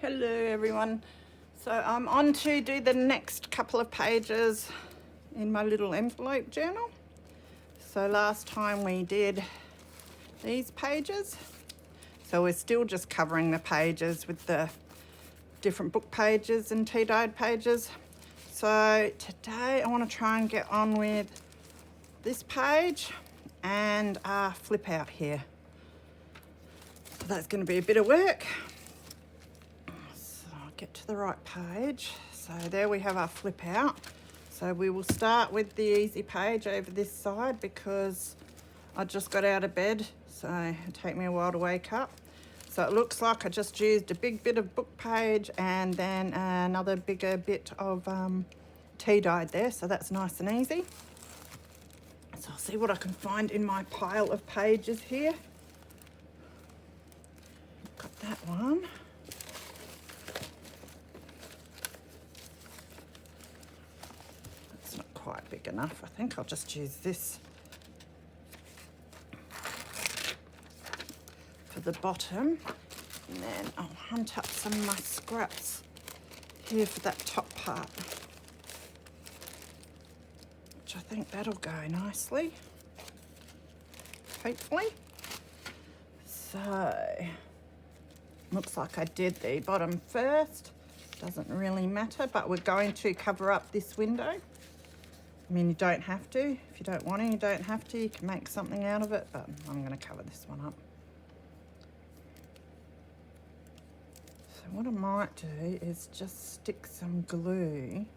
Hello everyone. So I'm on to do the next couple of pages in my little envelope journal. So last time we did these pages. So we're still just covering the pages with the different book pages and tea-dyed pages. So today I want to try and get on with this page and flip out here. So that's going to be a bit of work. Get to the right page. So there we have our flip out. So we will start with the easy page over this side because I just got out of bed, so it'll take me a while to wake up. So it looks like I just used a big bit of book page and then another bigger bit of tea dyed there, so that's nice and easy. So I'll see what I can find in my pile of pages here. Got that one. Quite big enough. I think I'll just use this for the bottom, and then I'll hunt up some of my scraps here for that top part, which I think that'll go nicely, hopefully. So looks like I did the bottom first. Doesn't really matter, but we're going to cover up this window. I mean, you don't have to. If you don't want to, you don't have to. You can make something out of it, but I'm going to cover this one up. So what I might do is just stick some glue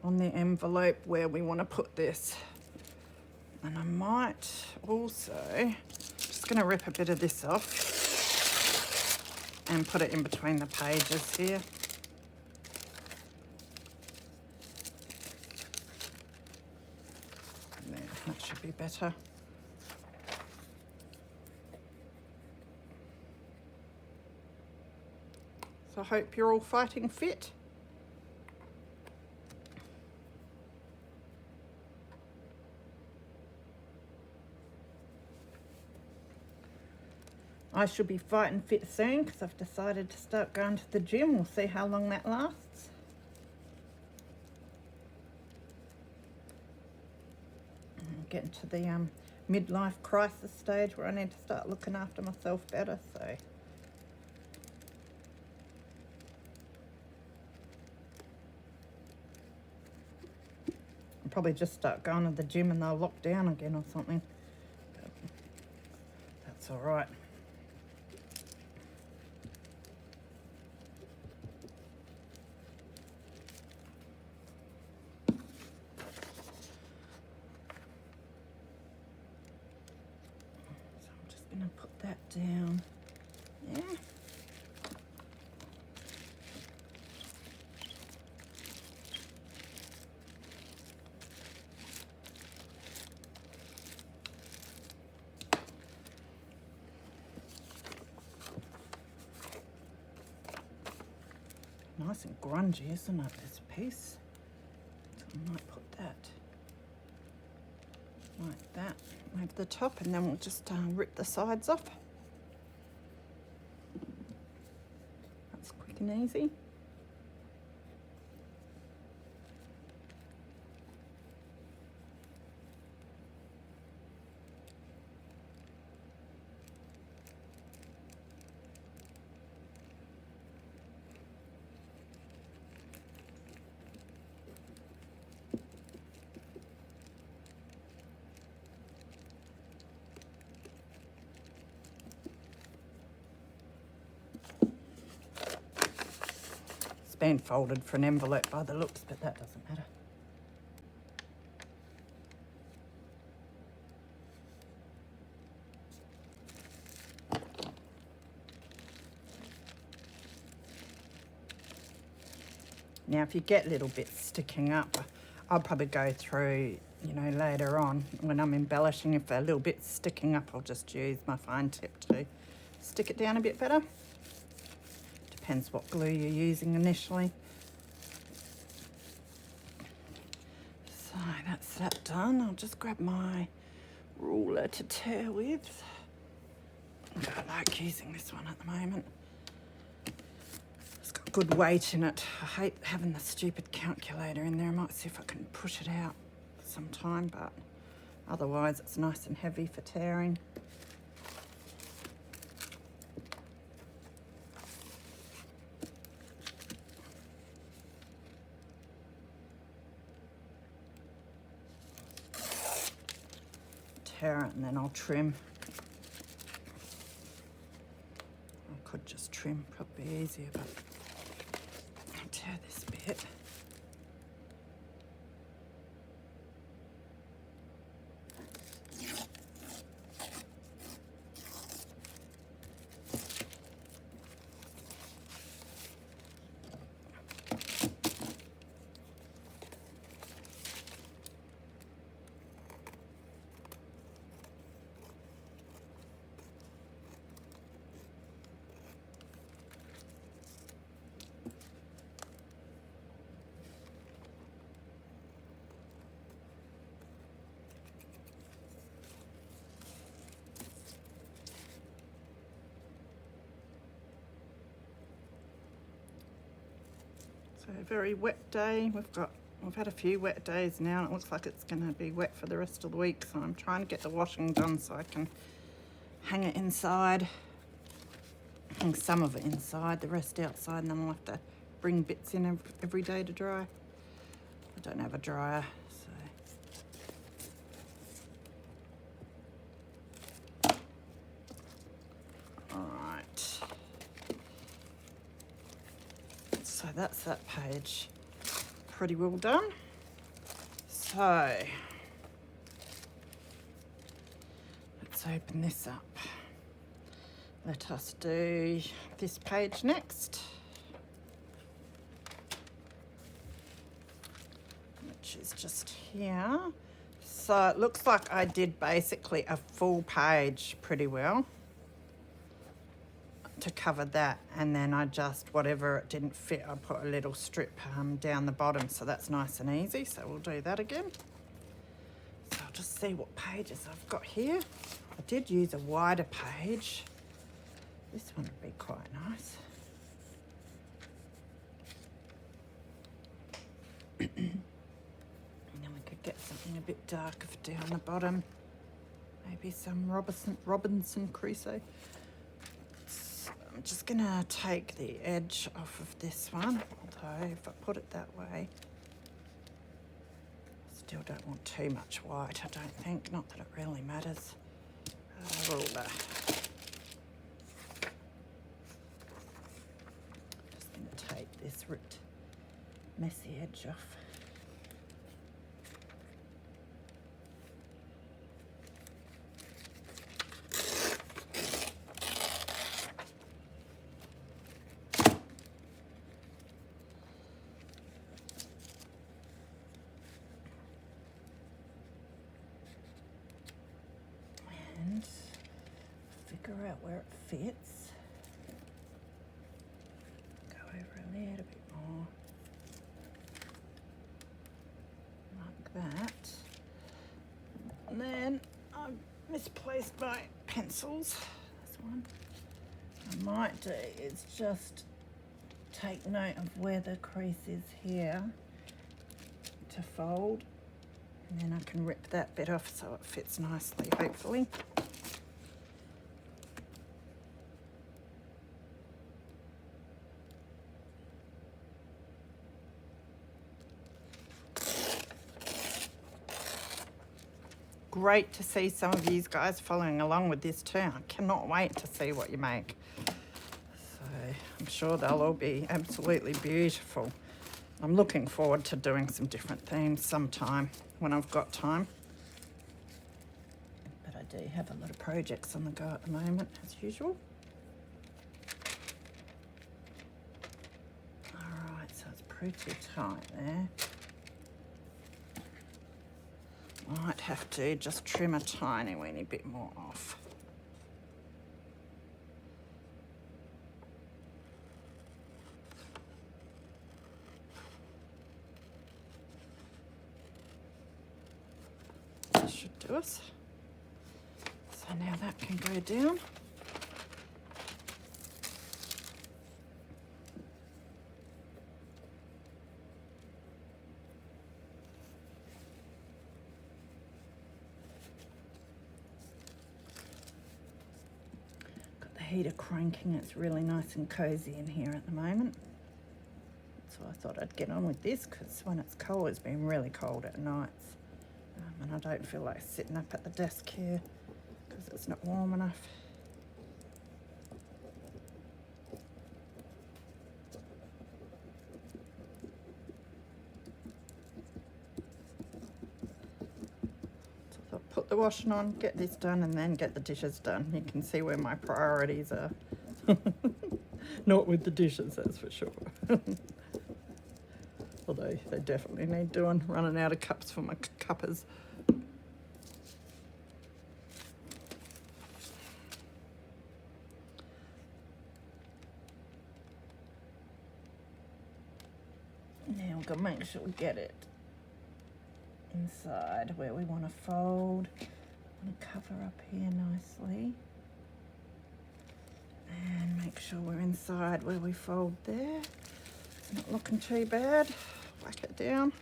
on the envelope where we want to put this. And I might also, just going to rip a bit of this off and put it in between the pages here. That should be better. So I hope you're all fighting fit. I should be fighting fit soon because I've decided to start going to the gym. We'll see how long that lasts. Getting to the midlife crisis stage where I need to start looking after myself better, so I'll probably just start going to the gym and they'll lock down again or something, but that's all right. Put that down there. Nice and grungy, isn't it, this piece? So I might put that like that over the top, and then we'll just rip the sides off. That's quick and easy. Been folded for an envelope by the looks, but that doesn't matter. Now, if you get little bits sticking up, I'll probably go through, you know, later on when I'm embellishing. If a little bit's sticking up, I'll just use my fine tip to stick it down a bit better. Depends what glue you're using initially. So that's that done. I'll just grab my ruler to tear with. I don't like using this one at the moment. good weight in it. I hate having the stupid calculator in there. I might see if I can push it out sometime, but otherwise it's nice and heavy for tearing. Tear it and then I'll trim. I could just trim, probably easier, but I'll tear this bit. So a very wet day. We've had a few wet days now and it looks like it's going to be wet for the rest of the week, so I'm trying to get the washing done so I can hang it inside. Hang some of it inside, the rest outside, and then I'll have to bring bits in every day to dry. I don't have a dryer, so. Alright. So that's that page. Pretty well done. So let's open this up. Let us do this page next, which is just here. So it looks like I did basically a full page pretty well to cover that, and then I just, whatever it didn't fit, I put a little strip down the bottom, so that's nice and easy. So we'll do that again. So I'll just see what pages I've got here. I did use a wider page. This one would be quite nice. And then we could get something a bit darker down the bottom. Maybe some Robinson Crusoe. I'm just gonna take the edge off of this one, although if I put it that way, I still don't want too much white, I don't think. Not that it really matters. Just gonna take this ripped, messy edge off. Figure out where it fits. Go over a little bit more. Like that. And then I've misplaced my pencils. This one. What I might do is just take note of where the crease is here to fold. And then I can rip that bit off so it fits nicely, hopefully. Great to see some of you guys following along with this too. I cannot wait to see what you make. So I'm sure they'll all be absolutely beautiful. I'm looking forward to doing some different themes sometime when I've got time. But I do have a lot of projects on the go at the moment, as usual. All right, so it's pretty tight there. Might have to just trim a tiny weeny bit more off. That should do us. So now that can go down. heater cranking. It's really nice and cozy in here at the moment. So I thought I'd get on with this because when it's cold, it's been really cold at nights. And I don't feel like sitting up at the desk here because it's not warm enough. So I thought put the washing on, get this done, and then get the dishes done. You can see where my priorities are. Not with the dishes, that's for sure. Although they definitely need doing, running out of cups for my cuppers. Now we've got to make sure we get it inside where we want to fold. I'm going to cover up here nicely. And make sure we're inside where we fold there. It's not looking too bad. Whack it down.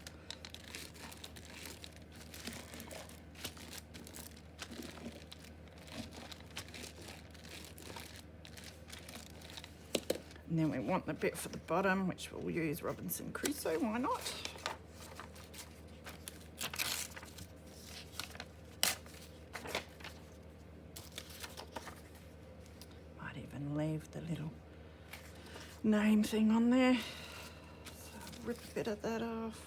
And then we want the bit for the bottom, which we'll use Robinson Crusoe, why not? Might even leave the little name thing on there. So rip a bit of that off.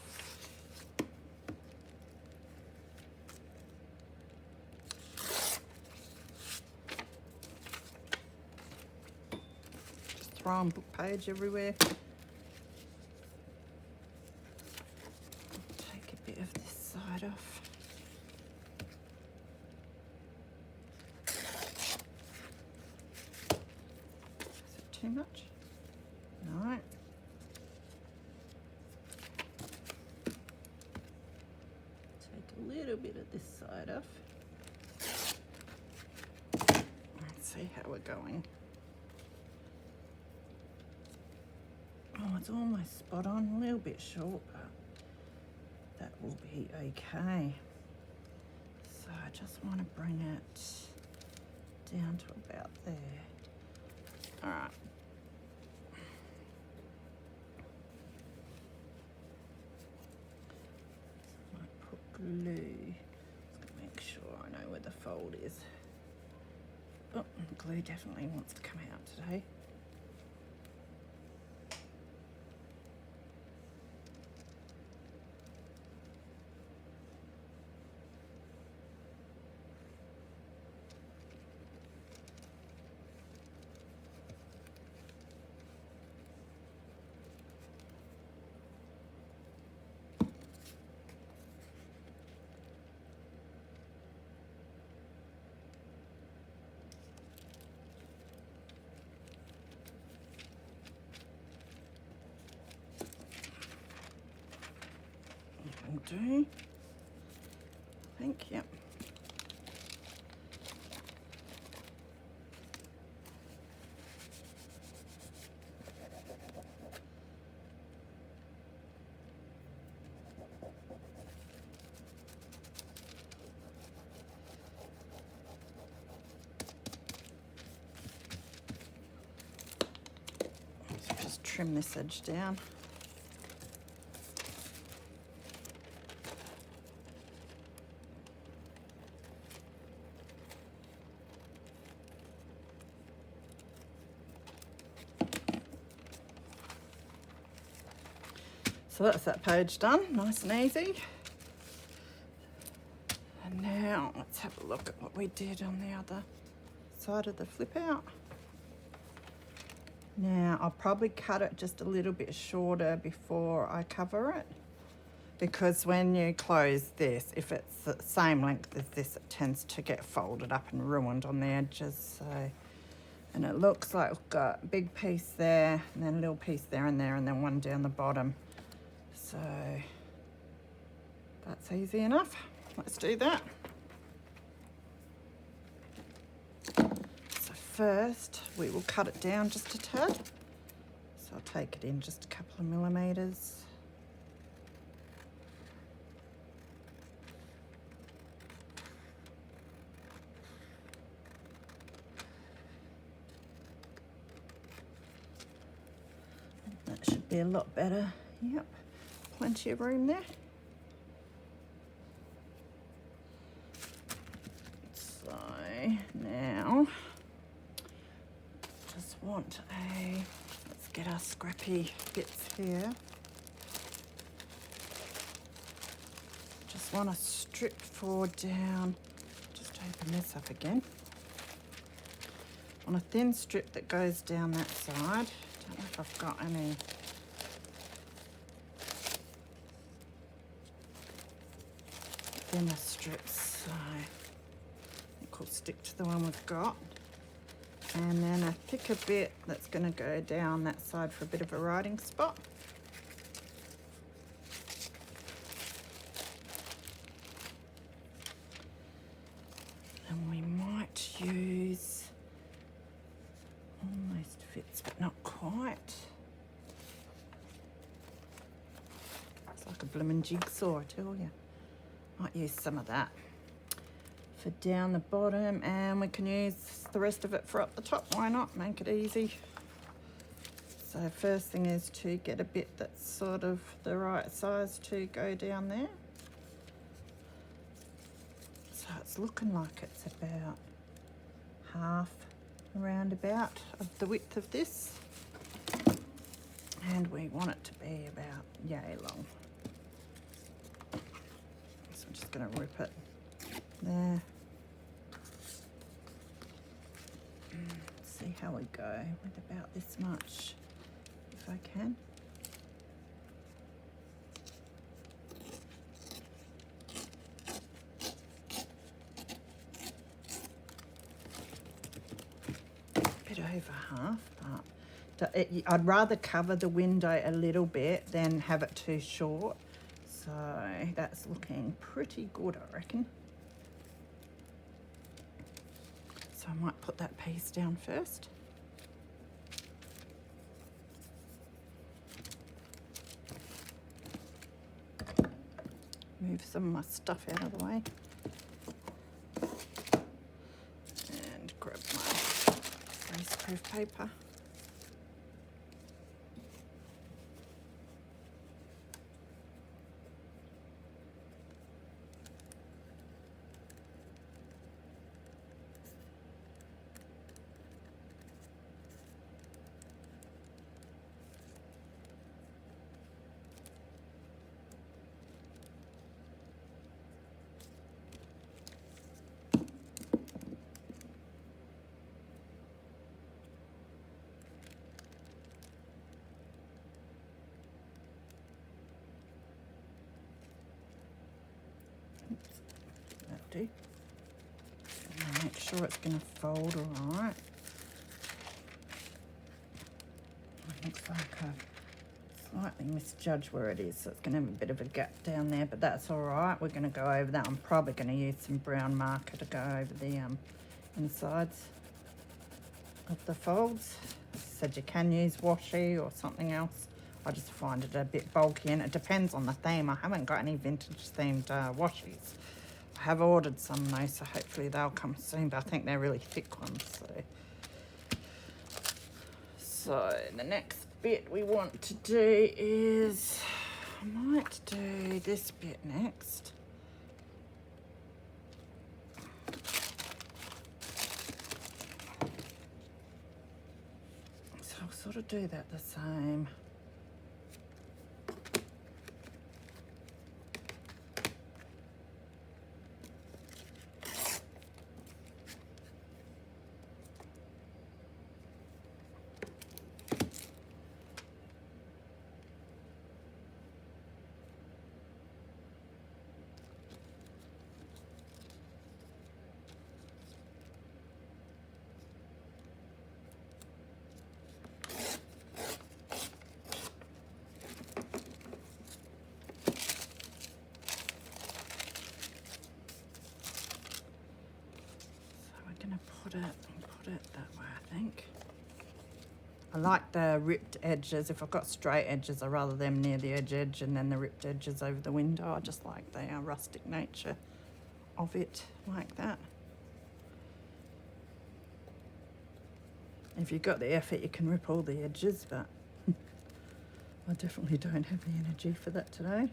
Throwing book page everywhere. Take a bit of this side off. Is it too much? No. Take a little bit of this side off. Let's see how we're going. Oh, it's almost spot on, a little bit short, but that will be okay. So I just want to bring it down to about there. All right. So I might put glue. Just gonna make sure I know where the fold is. Oh, the glue definitely wants to come out today. Do I think, yep. Let's just trim this edge down. So that's that page done, nice and easy. And now let's have a look at what we did on the other side of the flip out. Now I'll probably cut it just a little bit shorter before I cover it, because when you close this, if it's the same length as this, it tends to get folded up and ruined on the edges. So, and it looks like we've got a big piece there, and then a little piece there, and then one down the bottom. So that's easy enough. Let's do that. So first we will cut it down just a tad. So I'll take it in just a couple of millimeters. be a lot better. Yep, plenty of room there. So now, just want let's get our scrappy bits here. Just want a strip for down, just open this up again. On a thin strip that goes down that side. Don't know if I've got any. Thinner strips, so I think we'll stick to the one we've got. And then a thicker bit that's going to go down that side for a bit of a writing spot. And we might use, almost fits but not quite. It's like a blooming jigsaw, I tell you. Might use some of that for down the bottom, and we can use the rest of it for up the top. Why not? Make it easy. So first thing is to get a bit that's sort of the right size to go down there. So it's looking like it's about half around about of the width of this, and we want it to be about yay long. So I'm just going to rip it there. See how we go with about this much, if I can. Bit over half, but I'd rather cover the window a little bit than have it too short. So that's looking pretty good, I reckon. So I might put that piece down first. Move some of my stuff out of the way. And grab my greaseproof paper. Do. Make sure it's going to fold all right. It looks like I've slightly misjudged where it is, so it's going to have a bit of a gap down there, but that's all right. We're going to go over that. I'm probably going to use some brown marker to go over the insides of the folds. As I said, you can use washi or something else. I just find it a bit bulky, and it depends on the theme. I haven't got any vintage themed washis. I have ordered some though, so hopefully they'll come soon, but I think they're really thick ones. So the next bit we want to do is, I might do this bit next. So I'll sort of do that the same. Put it that way, I think. I like the ripped edges. If I've got straight edges, I rather them near the edge and then the ripped edges over the window. I just like the rustic nature of it like that. If you've got the effort, you can rip all the edges, but I definitely don't have the energy for that today.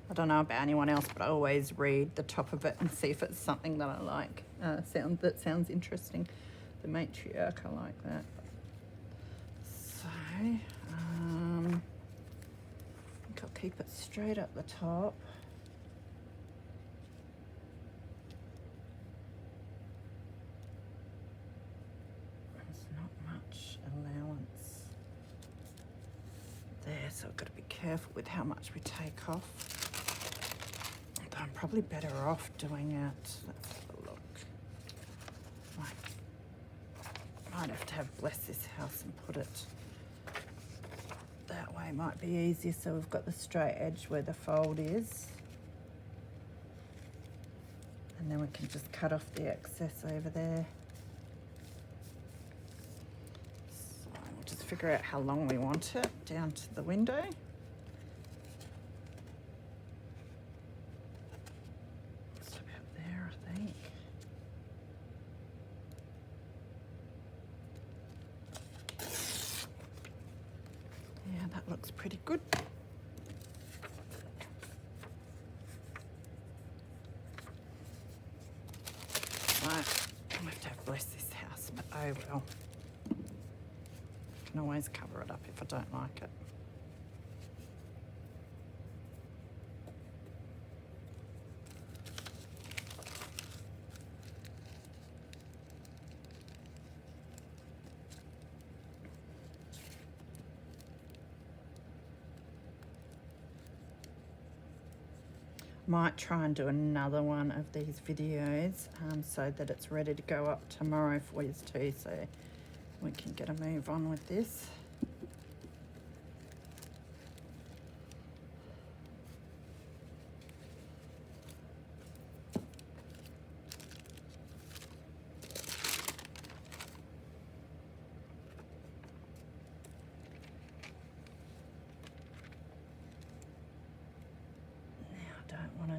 I don't know about anyone else, but I always read the top of it and see if it's something that I like. That sounds interesting. The matriarch, I like that. So, I think I'll keep it straight up the top. There's not much allowance there, so I've got to be careful with how much we take off. But I'm probably better off doing it. Let's have a look. Might have to have bless this house and put it that way. Might be easier, so we've got the straight edge where the fold is. And then we can just cut off the excess over there. So we'll just figure out how long we want it down to the window. It's about there, I think. Yeah, that looks pretty good. Right, I'll have to have bless this house, but oh well. I can always cover it up if I don't like it. Might try and do another one of these videos so that it's ready to go up tomorrow for you too, so we can get a move on with this.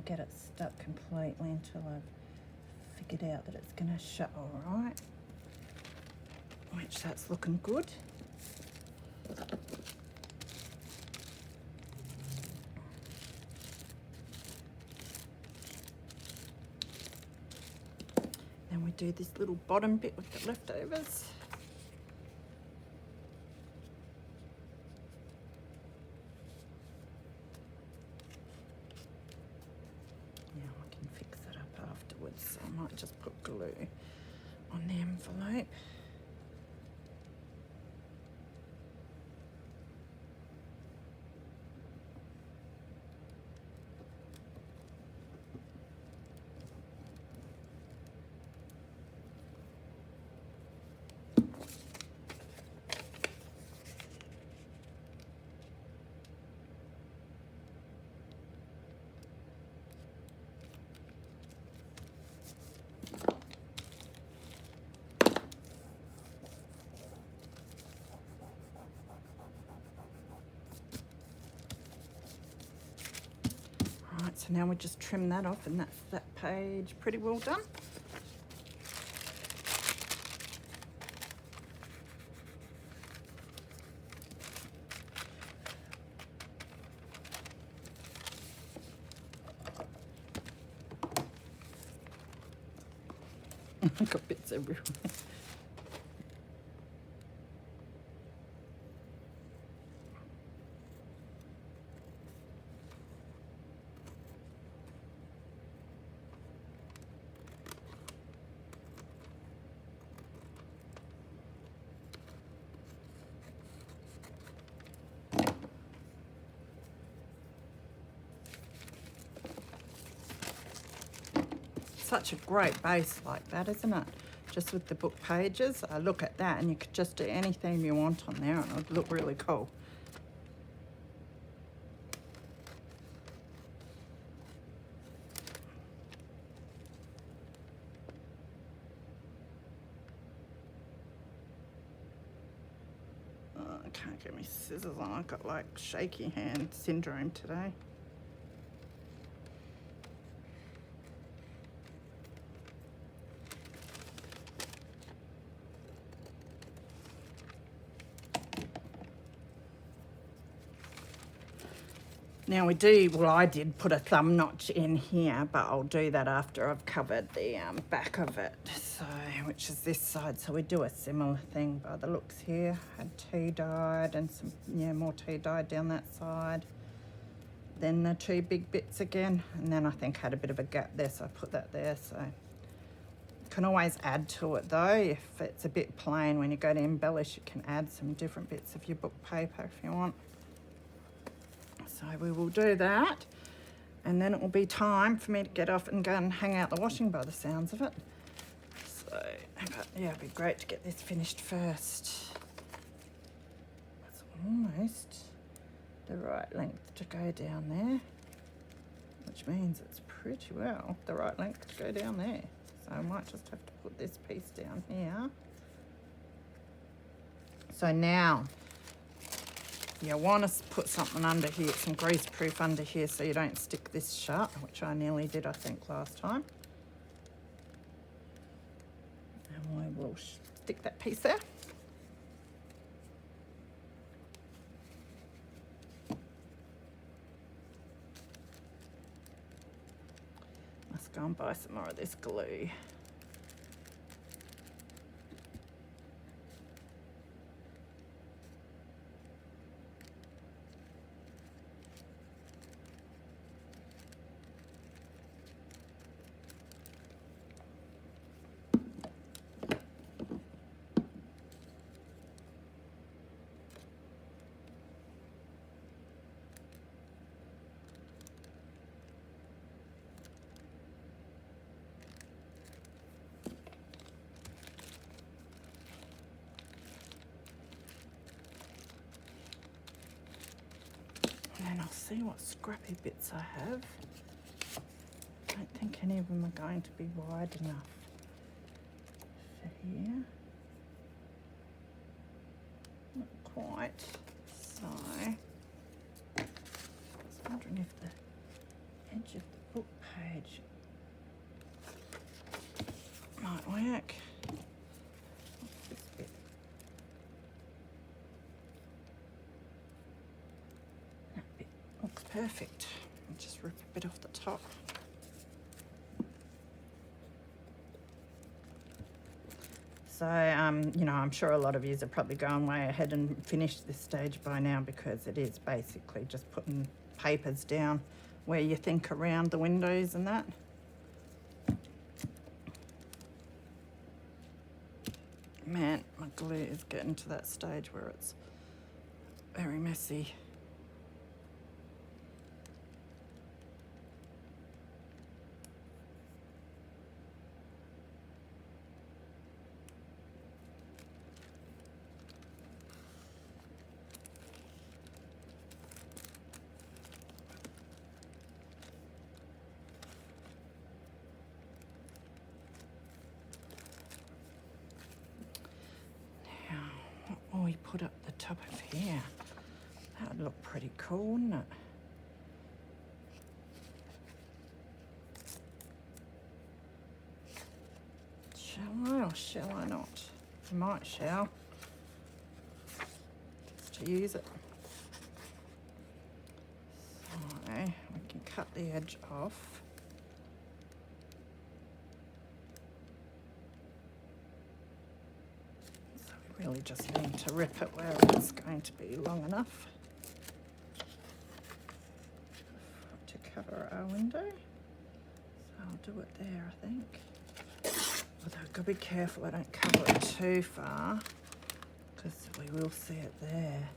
Get it stuck completely until I've figured out that it's going to shut all right, which that's looking good. Then we do this little bottom bit with the leftovers. So I might just put glue on the envelope. So now we just trim that off, and that's that page pretty well done. I've got bits everywhere. such a great base like that, isn't it? Just with the book pages. I look at that and you could just do anything you want on there and it would look really cool. I can't get my scissors on. I've got like shaky hand syndrome today. Now I did put a thumb notch in here, but I'll do that after I've covered the back of it, so which is this side. So we do a similar thing by the looks here. Had tea dyed and some, more tea dyed down that side. Then the two big bits again, and then I think had a bit of a gap there, so I put that there. So you can always add to it though. If it's a bit plain, when you go to embellish, you can add some different bits of your book paper if you want. So we will do that, and then it will be time for me to get off and go and hang out the washing by the sounds of it. So, but yeah, it'd be great to get this finished first. It's almost the right length to go down there, which means it's pretty well the right length to go down there. So I might just have to put this piece down here. So now, you want to put something under here, some grease proof under here, so you don't stick this shut, which I nearly did, I think, last time. And we will stick that piece there. Must go and buy some more of this glue. And I'll see what scrappy bits I have. I don't think any of them are going to be wide enough for here. Not quite. So, I was wondering if the edge of the book page might work. What's this bit? Looks perfect. I'll just rip a bit off the top. So, I'm sure a lot of you are probably going way ahead and finished this stage by now, because it is basically just putting papers down where you think around the windows and that. Man, my glue is getting to that stage where it's very messy. We put up the top of here. That would look pretty cool, wouldn't it? Shall I or shall I not? I might shall. Just to use it. So we can cut the edge off. Really just need to rip it where it's going to be long enough to cover our window. So I'll do it there, I think. Although I've got to be careful I don't cover it too far, because we will see it there.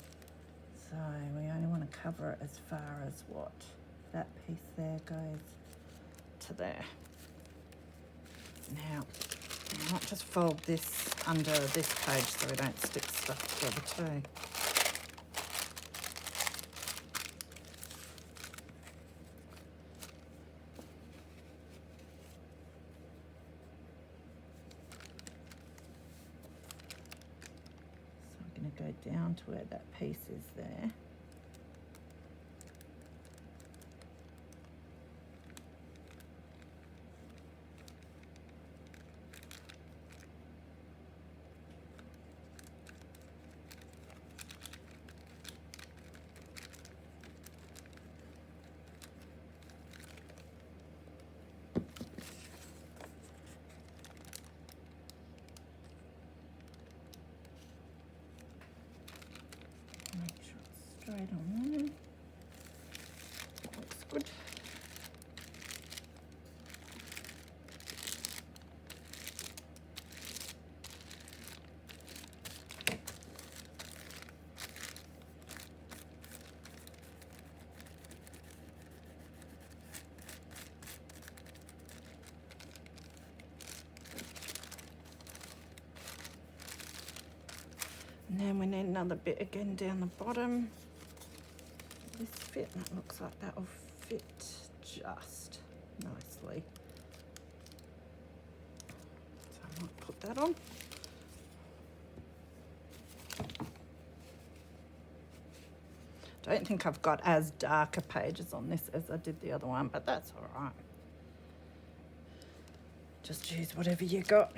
So we only want to cover it as far as what that piece there goes to there. Now, I might just fold this under this page so we don't stick stuff together too. So I'm going to go down to where that piece is there. Make sure it's straight on there. Looks good. And then we need another bit again down the bottom. This fit, and it looks like that will fit just nicely. So I might put that on. Don't think I've got as darker pages on this as I did the other one, but that's all right. Just use whatever you got.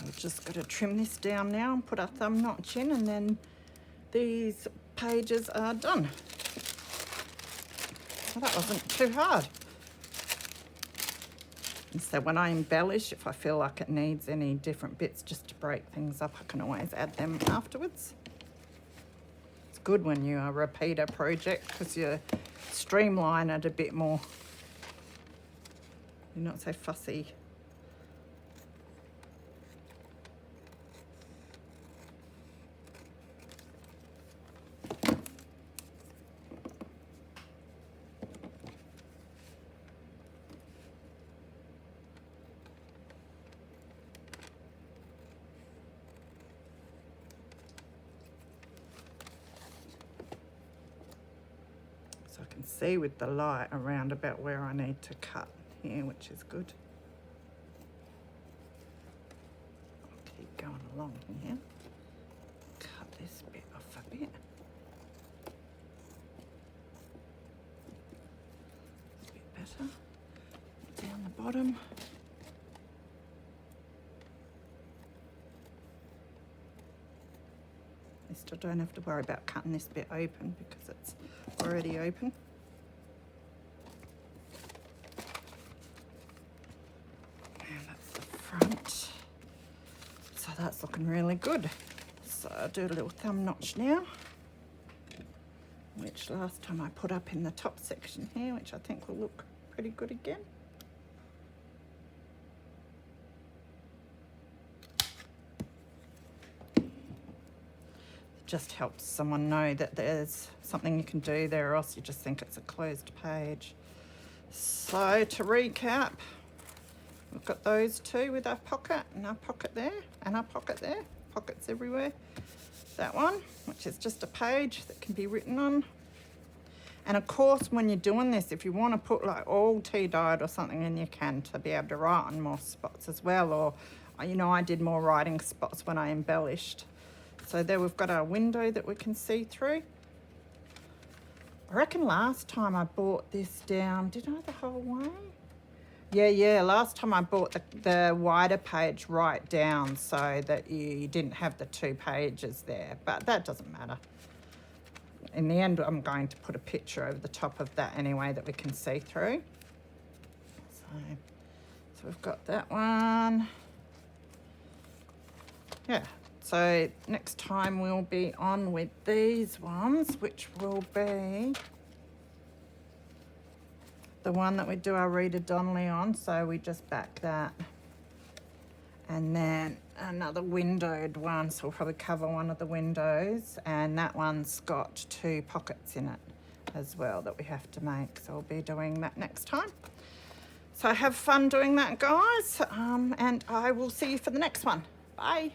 I've just got to trim this down now and put a thumb notch in, and then these pages are done. Well, that wasn't too hard. And so when I embellish, if I feel like it needs any different bits just to break things up, I can always add them afterwards. It's good when you repeat a project because you streamline it a bit more. You're not so fussy. So I can see with the light around about where I need to cut here, which is good. I'll keep going along here. Cut this bit off a bit. A bit better. Down the bottom. I still don't have to worry about cutting this bit open because it's already open. And that's the front. So that's looking really good. So I'll do a little thumb notch now, which last time I put up in the top section here, which I think will look pretty good again. Just helps someone know that there's something you can do there, or else you just think it's a closed page. So to recap, we've got those two with our pocket and our pocket there and our pocket there, pockets everywhere. That one, which is just a page that can be written on. And of course, when you're doing this, if you want to put like all tea dyed or something in, you can, to be able to write on more spots as well. Or, you know, I did more writing spots when I embellished. So there we've got our window that we can see through. I reckon last time I brought this down, did I the whole way? Yeah, last time I bought the wider page right down so that you didn't have the 2 pages there, but that doesn't matter. In the end, I'm going to put a picture over the top of that anyway that we can see through. So we've got that one. Yeah, so next time we'll be on with these ones, which will be the one that we do our Rita Donnelly on. So we just back that. And then another windowed one, so we'll probably cover one of the windows, and that one's got 2 pockets in it as well that we have to make, so we'll be doing that next time. So have fun doing that, guys, and I will see you for the next one. Bye.